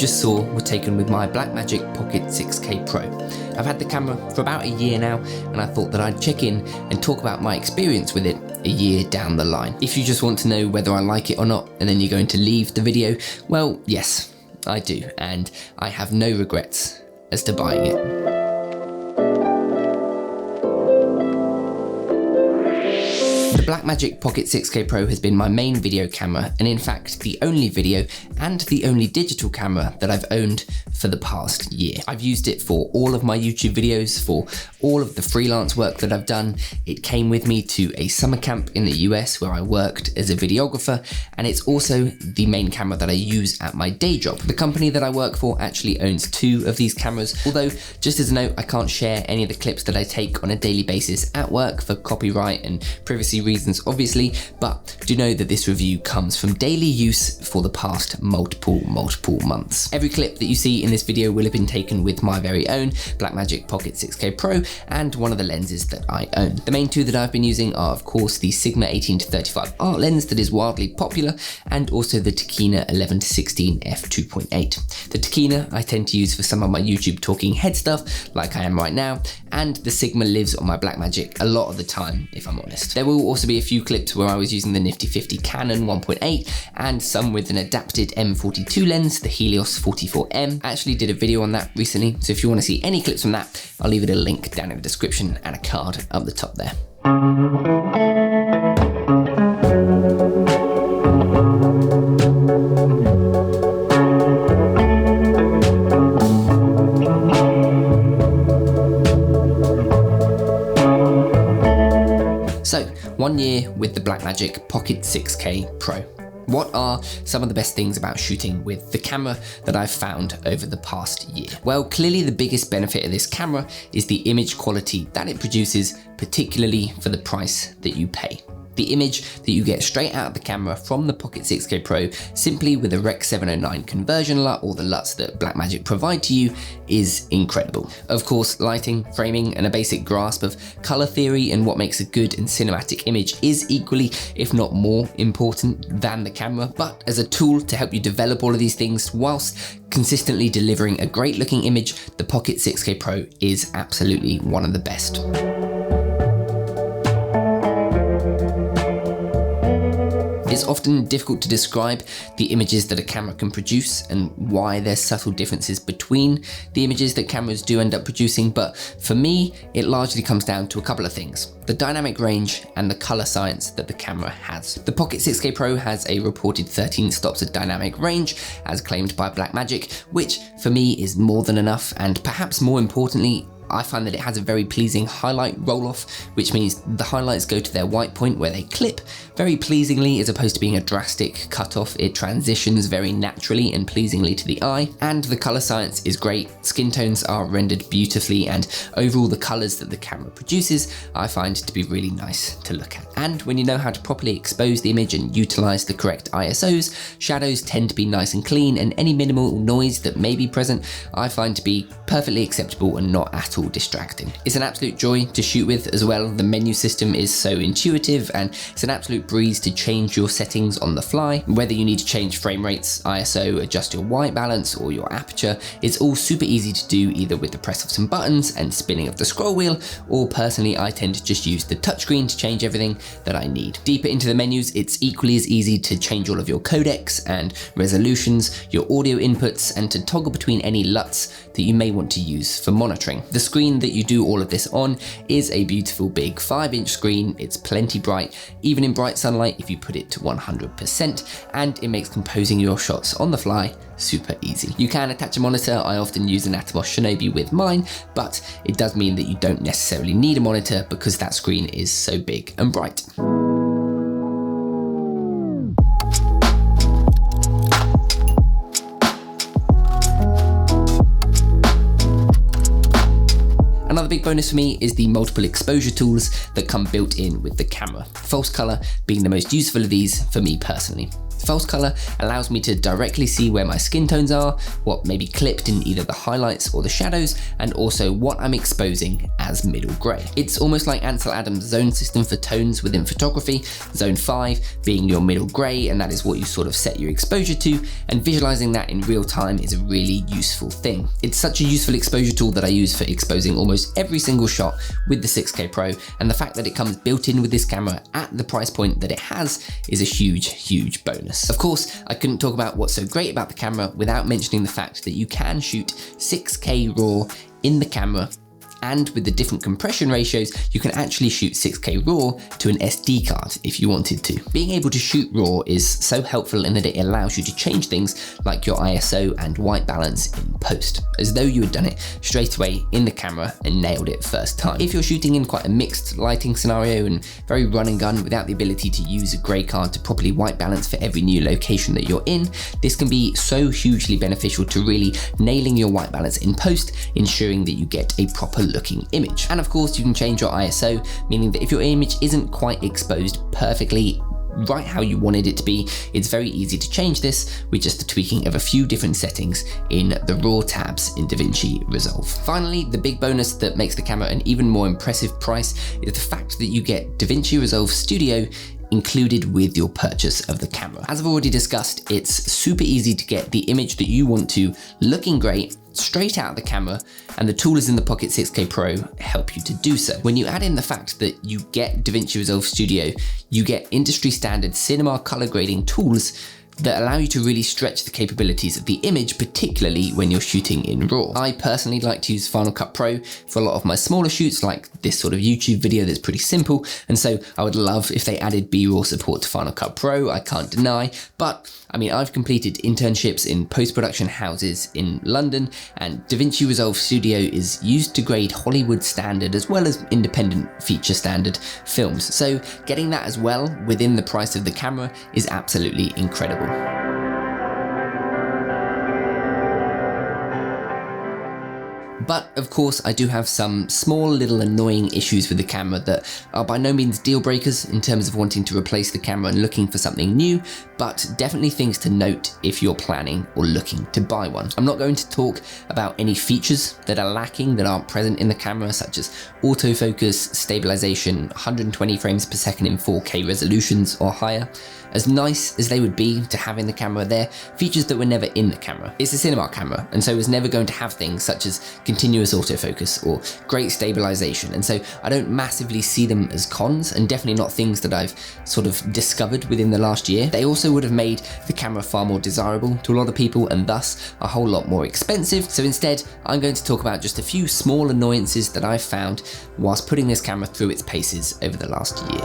just saw were taken with my Blackmagic Pocket 6K Pro. I've had the camera for about a year now, and I thought that I'd check in and talk about my experience with it a year down the line. If you just want to know whether I like it or not, and then you're going to leave the video, well, yes, I do, and I have no regrets as to buying it. The Blackmagic Pocket 6K Pro has been my main video camera, and in fact the only video and the only digital camera that I've owned for the past year. I've used it for all of my YouTube videos, for all of the freelance work that I've done. It came with me to a summer camp in the US where I worked as a videographer, and it's also the main camera that I use at my day job. The company that I work for actually owns 2 of these cameras, although just as a note, I can't share any of the clips that I take on a daily basis at work for copyright and privacy reasons obviously, but do know that this review comes from daily use for the past multiple months. Every clip that you see in this video will have been taken with my very own Blackmagic Pocket 6K Pro and one of the lenses that I own. The main 2 that I've been using are of course the Sigma 18-35 art lens that is wildly popular, and also the Tokina 11-16 f2.8. The Tokina I tend to use for some of my YouTube talking head stuff like I am right now, and the Sigma lives on my Blackmagic a lot of the time if I'm honest. There will also be a few clips where I was using the nifty 50 Canon 1.8 and some with an adapted M42 lens, the Helios 44M. I actually did a video on that recently, so if you want to see any clips from that, I'll leave it a link down in the description and a card up the top there. So, 1 year with the Blackmagic Pocket 6K Pro. What are some of the best things about shooting with the camera that I've found over the past year? Well, clearly the biggest benefit of this camera is the image quality that it produces, particularly for the price that you pay. The image that you get straight out of the camera from the Pocket 6K Pro simply with a Rec 709 conversion LUT, or the LUTs that Blackmagic provide to you, is incredible. Of course, lighting, framing, and a basic grasp of color theory and what makes a good and cinematic image is equally, if not more, important than the camera, but as a tool to help you develop all of these things whilst consistently delivering a great looking image, the Pocket 6K Pro is absolutely one of the best. It's often difficult to describe the images that a camera can produce and why there's subtle differences between the images that cameras do end up producing, but for me, it largely comes down to a couple of things: the dynamic range and the color science that the camera has. The Pocket 6K Pro has a reported 13 stops of dynamic range, as claimed by Blackmagic, which for me is more than enough, and perhaps more importantly, I find that it has a very pleasing highlight roll-off, which means the highlights go to their white point where they clip very pleasingly, as opposed to being a drastic cut-off. It transitions very naturally and pleasingly to the eye, and the color science is great. Skin tones are rendered beautifully, and overall the colors that the camera produces I find to be really nice to look at. And when you know how to properly expose the image and utilize the correct ISOs, shadows tend to be nice and clean, and any minimal noise that may be present I find to be perfectly acceptable and not at all distracting. It's an absolute joy to shoot with as well. The menu system is so intuitive, and it's an absolute breeze to change your settings on the fly. Whether you need to change frame rates, ISO, adjust your white balance or your aperture, it's all super easy to do either with the press of some buttons and spinning of the scroll wheel, or personally I tend to just use the touchscreen to change everything that I need. Deeper into the menus, it's equally as easy to change all of your codecs and resolutions, your audio inputs, and to toggle between any LUTs that you may want to use for monitoring. The screen that you do all of this on is a beautiful big 5-inch screen. It's plenty bright, even in bright sunlight if you put it to 100%, and it makes composing your shots on the fly super easy. You can attach a monitor. I often use an Atomos Shinobi with mine, but it does mean that you don't necessarily need a monitor because that screen is so big and bright. Another big bonus for me is the multiple exposure tools that come built in with the camera. False color being the most useful of these for me personally. False color allows me to directly see where my skin tones are, what may be clipped in either the highlights or the shadows, and also what I'm exposing as middle gray. It's almost like Ansel Adams' zone system for tones within photography, zone 5 being your middle gray, and that is what you sort of set your exposure to, and visualizing that in real time is a really useful thing. It's such a useful exposure tool that I use for exposing almost every single shot with the 6K Pro, and the fact that it comes built in with this camera at the price point that it has is a huge bonus. Of course, I couldn't talk about what's so great about the camera without mentioning the fact that you can shoot 6K RAW in the camera, and with the different compression ratios, you can actually shoot 6K RAW to an SD card if you wanted to. Being able to shoot RAW is so helpful in that it allows you to change things like your ISO and white balance in post, as though you had done it straight away in the camera and nailed it first time. If you're shooting in quite a mixed lighting scenario and very run and gun without the ability to use a grey card to properly white balance for every new location that you're in, this can be so hugely beneficial to really nailing your white balance in post, ensuring that you get a proper looking image. And of course, you can change your ISO, meaning that if your image isn't quite exposed perfectly right how you wanted it to be, it's very easy to change this with just the tweaking of a few different settings in the RAW tabs in DaVinci Resolve. Finally, the big bonus that makes the camera an even more impressive price is the fact that you get DaVinci Resolve Studio included with your purchase of the camera. As I've already discussed, it's super easy to get the image that you want to looking great straight out of the camera, and the tools in the Pocket 6K Pro help you to do so. When you add in the fact that you get DaVinci Resolve Studio, you get industry standard cinema color grading tools that allow you to really stretch the capabilities of the image, particularly when you're shooting in RAW. I personally like to use Final Cut Pro for a lot of my smaller shoots, like this sort of YouTube video that's pretty simple, and so I would love if they added B-RAW support to Final Cut Pro, I can't deny, but I mean, I've completed internships in post-production houses in London, and DaVinci Resolve Studio is used to grade Hollywood standard as well as independent feature standard films, so getting that as well within the price of the camera is absolutely incredible. But of course, I do have some small little annoying issues with the camera that are by no means deal breakers in terms of wanting to replace the camera and looking for something new, but definitely things to note if you're planning or looking to buy one. I'm not going to talk about any features that are lacking that aren't present in the camera, such as autofocus, stabilization, 120 frames per second in 4K resolutions or higher. As nice as they would be to have in the camera, they're features that were never in the camera. It's a cinema camera, and so it was never going to have things such as continuous autofocus or great stabilization, and so I don't massively see them as cons, and definitely not things that I've sort of discovered within the last year. They also would have made the camera far more desirable to a lot of people and thus a whole lot more expensive. So instead, I'm going to talk about just a few small annoyances that I've found whilst putting this camera through its paces over the last year.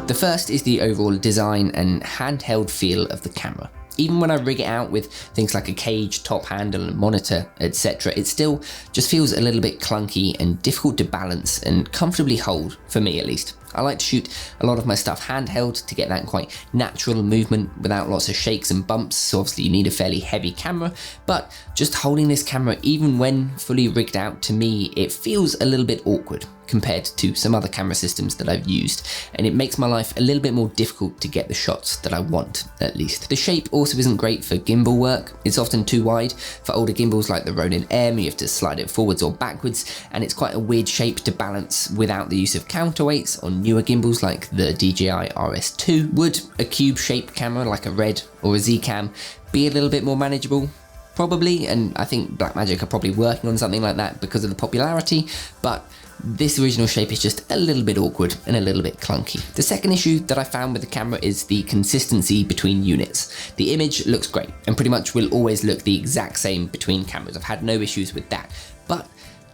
The first is the overall design and handheld feel of the camera. Even when I rig it out with things like a cage, top handle, and monitor, etc., it still just feels a little bit clunky and difficult to balance and comfortably hold, for me at least. I like to shoot a lot of my stuff handheld to get that quite natural movement without lots of shakes and bumps, so obviously you need a fairly heavy camera, but just holding this camera even when fully rigged out, to me it feels a little bit awkward compared to some other camera systems that I've used, and it makes my life a little bit more difficult to get the shots that I want, at least. The shape also isn't great for gimbal work. It's often too wide. For older gimbals like the Ronin M, you have to slide it forwards or backwards, and it's quite a weird shape to balance without the use of counterweights. On newer gimbals like the DJI RS2, would a cube-shaped camera like a Red or a Z-Cam be a little bit more manageable? Probably, and I think Blackmagic are probably working on something like that because of the popularity, but this original shape is just a little bit awkward and a little bit clunky. The second issue that I found with the camera is the consistency between units. The image looks great and pretty much will always look the exact same between cameras. I've had no issues with that, but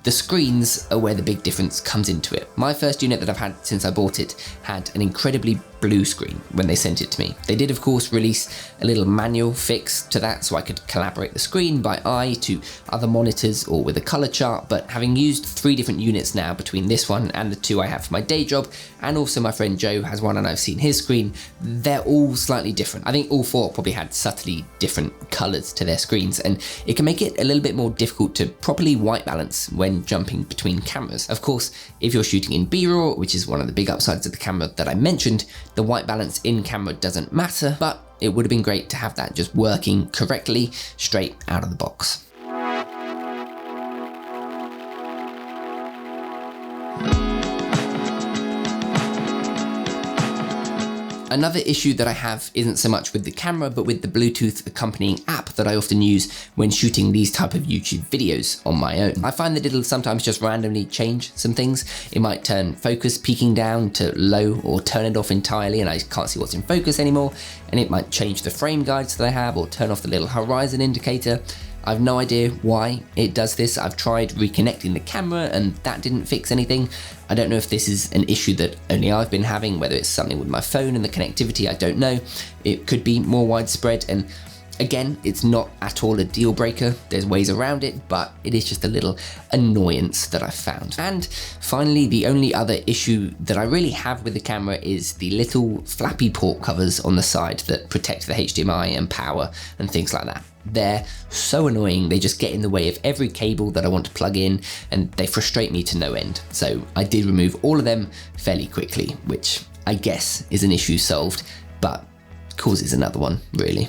the screens are where the big difference comes into it. My first unit that I've had since I bought it had an incredibly blue screen when they sent it to me. They did of course release a little manual fix to that so I could collaborate the screen by eye to other monitors or with a color chart, but having used 3 different units now between this one and the 2 I have for my day job, and also my friend Joe has one and I've seen his screen, they're all slightly different. I think all 4 probably had subtly different colors to their screens, and it can make it a little bit more difficult to properly white balance when jumping between cameras. Of course, if you're shooting in B-roll, which is one of the big upsides of the camera that I mentioned, the white balance in camera doesn't matter, but it would have been great to have that just working correctly straight out of the box. Another issue that I have isn't so much with the camera, but with the Bluetooth accompanying app that I often use when shooting these type of YouTube videos on my own. I find that it'll sometimes just randomly change some things. It might turn focus peaking down to low or turn it off entirely and I can't see what's in focus anymore. And it might change the frame guides that I have or turn off the little horizon indicator. I've no idea why it does this. I've tried reconnecting the camera and that didn't fix anything. I don't know if this is an issue that only I've been having, whether it's something with my phone and the connectivity, I don't know. It could be more widespread, and again, it's not at all a deal breaker. There's ways around it, but it is just a little annoyance that I've found. And finally, the only other issue that I really have with the camera is the little flappy port covers on the side that protect the HDMI and power and things like that. They're so annoying. They just get in the way of every cable that I want to plug in, and they frustrate me to no end. So I did remove all of them fairly quickly, which I guess is an issue solved, but causes another one, really.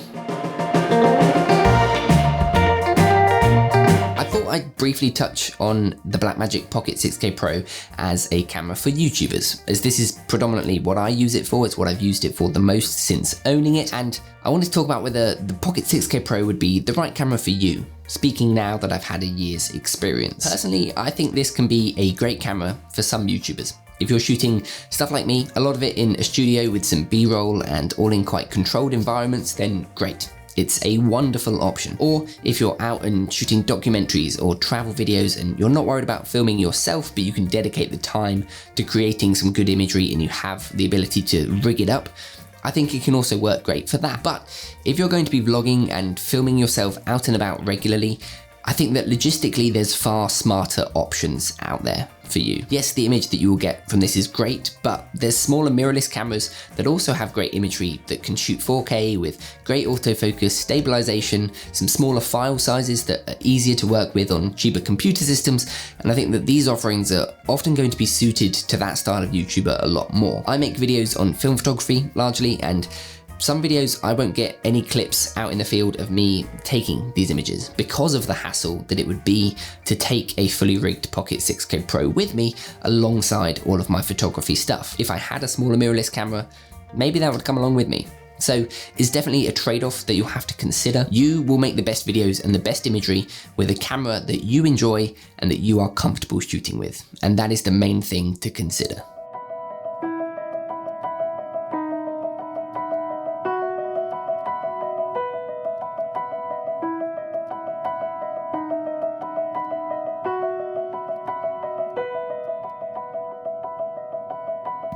I'd briefly touch on the Blackmagic Pocket 6K Pro as a camera for YouTubers, as this is predominantly what I use it for. It's what I've used it for the most since owning it, and I wanted to talk about whether the Pocket 6K Pro would be the right camera for you, speaking now that I've had a year's experience. Personally, I think this can be a great camera for some YouTubers. If you're shooting stuff like me, a lot of it in a studio with some B-roll and all in quite controlled environments, then great. It's a wonderful option. Or if you're out and shooting documentaries or travel videos and you're not worried about filming yourself, but you can dedicate the time to creating some good imagery and you have the ability to rig it up, I think it can also work great for that. But if you're going to be vlogging and filming yourself out and about regularly, I think that logistically there's far smarter options out there for you. Yes, the image that you will get from this is great, but there's smaller mirrorless cameras that also have great imagery that can shoot 4K with great autofocus, stabilization, some smaller file sizes that are easier to work with on cheaper computer systems, and I think that these offerings are often going to be suited to that style of YouTuber a lot more. I make videos on film photography largely, and some videos I won't get any clips out in the field of me taking these images because of the hassle that it would be to take a fully rigged Pocket 6K Pro with me alongside all of my photography stuff. If I had a smaller mirrorless camera, maybe that would come along with me. So it's definitely a trade-off that you'll have to consider. You will make the best videos and the best imagery with a camera that you enjoy and that you are comfortable shooting with. And that is the main thing to consider.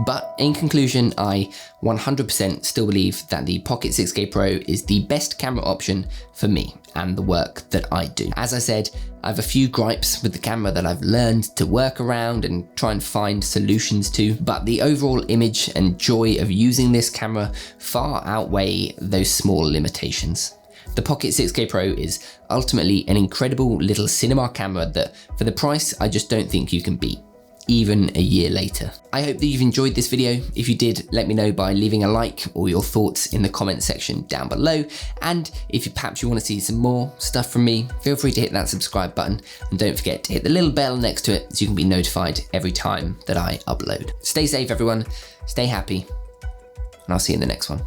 But in conclusion, I 100% still believe that the Pocket 6K Pro is the best camera option for me and the work that I do. As I said, I have a few gripes with the camera that I've learned to work around and try and find solutions to, but the overall image and joy of using this camera far outweigh those small limitations. The Pocket 6K Pro is ultimately an incredible little cinema camera that, for the price, I just don't think you can beat, even a year later. I hope that you've enjoyed this video. If you did, let me know by leaving a like or your thoughts in the comment section down below. And if perhaps you want to see some more stuff from me, feel free to hit that subscribe button and don't forget to hit the little bell next to it so you can be notified every time that I upload. Stay safe everyone, stay happy, and I'll see you in the next one.